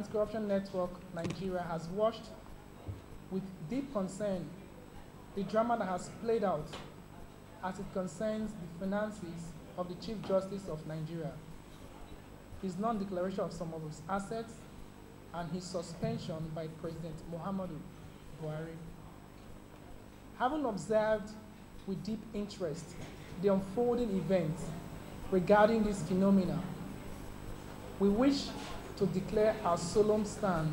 Anti-Corruption Network Nigeria has watched with deep concern the drama that has played out as it concerns the finances of the Chief Justice of Nigeria, his non-declaration of some of his assets, and his suspension by President Muhammadu Buhari. Having observed with deep interest the unfolding events regarding this phenomena, we wish to declare our solemn stand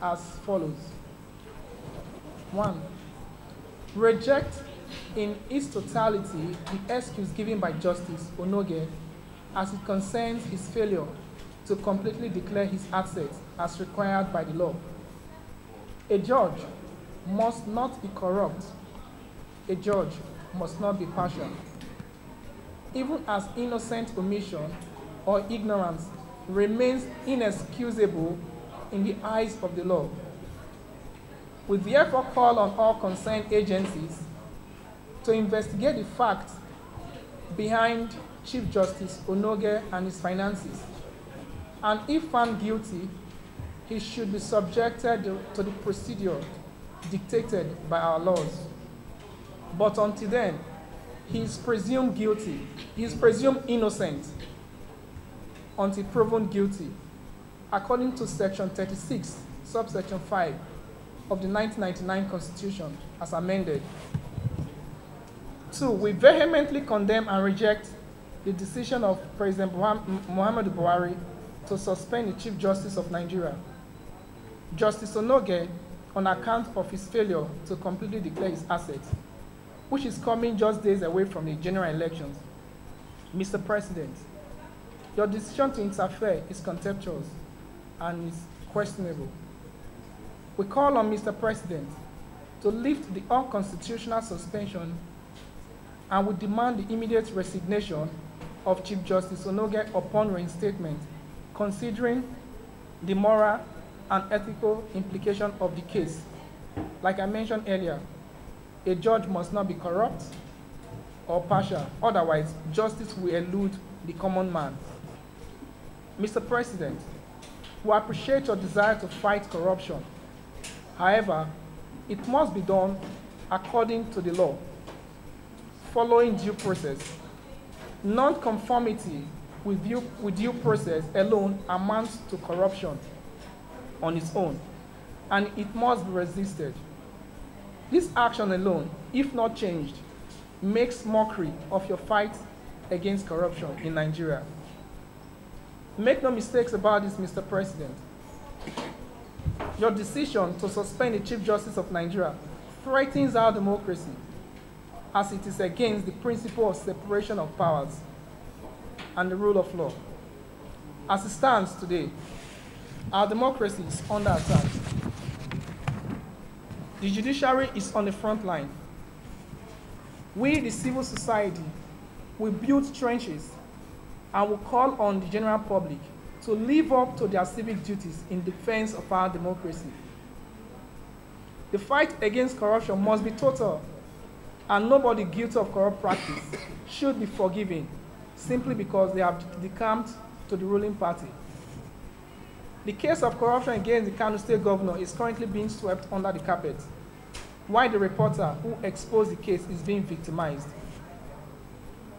as follows. 1. Reject in its totality the excuse given by Justice Onoghen as it concerns his failure to completely declare his assets as required by the law. A judge must not be corrupt. A judge must not be partial. Even as innocent omission or ignorance remains inexcusable in the eyes of the law. We therefore call on all concerned agencies to investigate the facts behind Chief Justice Onoghen and his finances, and if found guilty, he should be subjected to the procedure dictated by our laws. But until then, he is presumed guilty. He is presumed innocent until proven guilty, according to Section 36, subsection 5 of the 1999 Constitution, as amended. 2, we vehemently condemn and reject the decision of President Muhammadu Buhari to suspend the Chief Justice of Nigeria, Justice Onoghen, on account of his failure to completely declare his assets, which is coming just days away from the general elections. Mr. President, your decision to interfere is contemptuous and is questionable. We call on Mr. President to lift the unconstitutional suspension, and we demand the immediate resignation of Chief Justice Onoghen upon reinstatement, considering the moral and ethical implication of the case. Like I mentioned earlier, a judge must not be corrupt or partial, otherwise justice will elude the common man. Mr. President, we appreciate your desire to fight corruption. However, it must be done according to the law, following due process. Non-conformity with due process alone amounts to corruption on its own, and it must be resisted. This action alone, if not changed, makes mockery of your fight against corruption in Nigeria. Make no mistakes about this, Mr. President. Your decision to suspend the Chief Justice of Nigeria threatens our democracy, as it is against the principle of separation of powers and the rule of law. As it stands today, our democracy is under attack. The judiciary is on the front line. We, the civil society, will build trenches and will call on the general public to live up to their civic duties in defense of our democracy. The fight against corruption must be total, and nobody guilty of corrupt practice should be forgiven simply because they have decamped to the ruling party. The case of corruption against the Kano State Governor is currently being swept under the carpet, while the reporter who exposed the case is being victimized.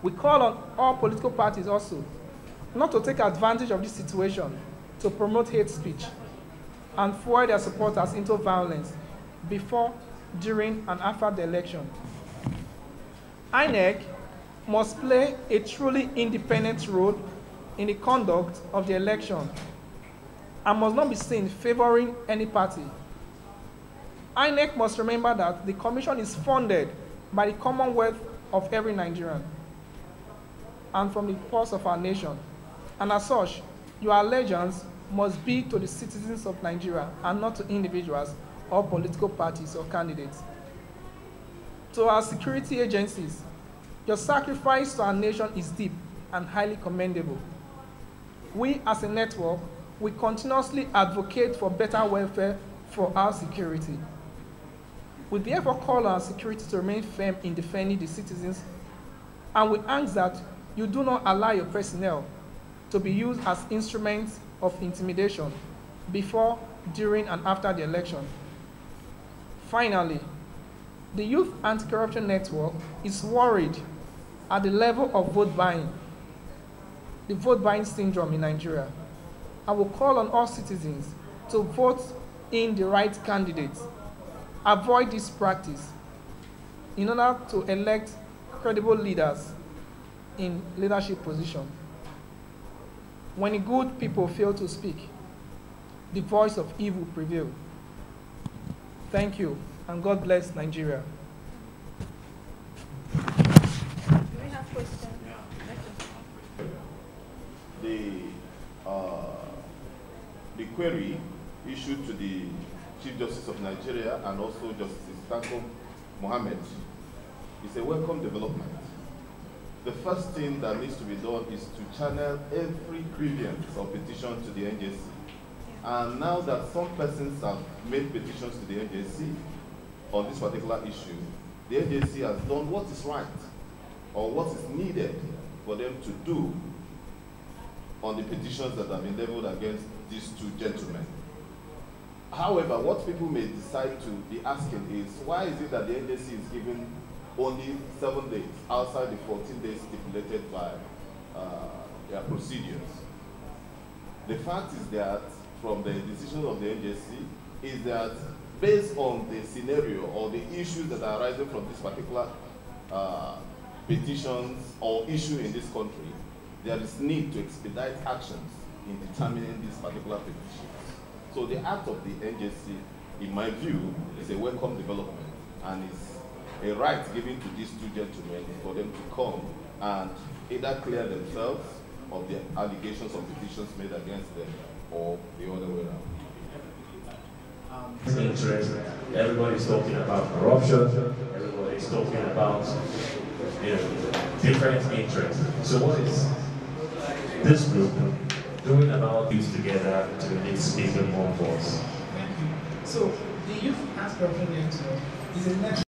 We call on all political parties also not to take advantage of this situation to promote hate speech and fuel their supporters into violence before, during, and after the election. INEC must play a truly independent role in the conduct of the election and must not be seen favoring any party. INEC must remember that the commission is funded by the commonwealth of every Nigerian and from the pulse of our nation. And as such, your allegiance must be to the citizens of Nigeria and not to individuals or political parties or candidates. To our security agencies, your sacrifice to our nation is deep and highly commendable. We as a network, we continuously advocate for better welfare for our security. We therefore call on our security to remain firm in defending the citizens, and we ask that you do not allow your personnel to be used as instruments of intimidation before, during, and after the election. Finally, the Youth Anti-Corruption Network is worried at the level of vote buying, the vote buying syndrome in Nigeria. I will call on all citizens to vote in the right candidates. Avoid this practice in order to elect credible leaders in leadership positions. When the good people fail to speak, the voice of evil prevails. Thank you, and God bless Nigeria. Do we have questions? The query issued to the Chief Justice of Nigeria and also Justice President Muhammad is a welcome development. The first thing that needs to be done is to channel every grievance or petition to the NJC. And now that some persons have made petitions to the NJC on this particular issue, the NJC has done what is right or what is needed for them to do on the petitions that have been leveled against these two gentlemen. However, what people may decide to be asking is, why is it that the NJC is given only 7 days outside the 14 days stipulated by their procedures? The fact is that from the decision of the NJC is that based on the scenario or the issues that are arising from this particular petitions or issue in this country, there is need to expedite actions in determining these particular petitions. So the act of the NJC, in my view, is a welcome development and is a right given to these two gentlemen for them to come and either clear themselves of the allegations of petitions made against them or the other way around. Interest. Everybody's talking about corruption. Everybody's talking about different interests. So what is this group doing about these together to make speaking more voice? So the Youth Anti-Corruption Network is a network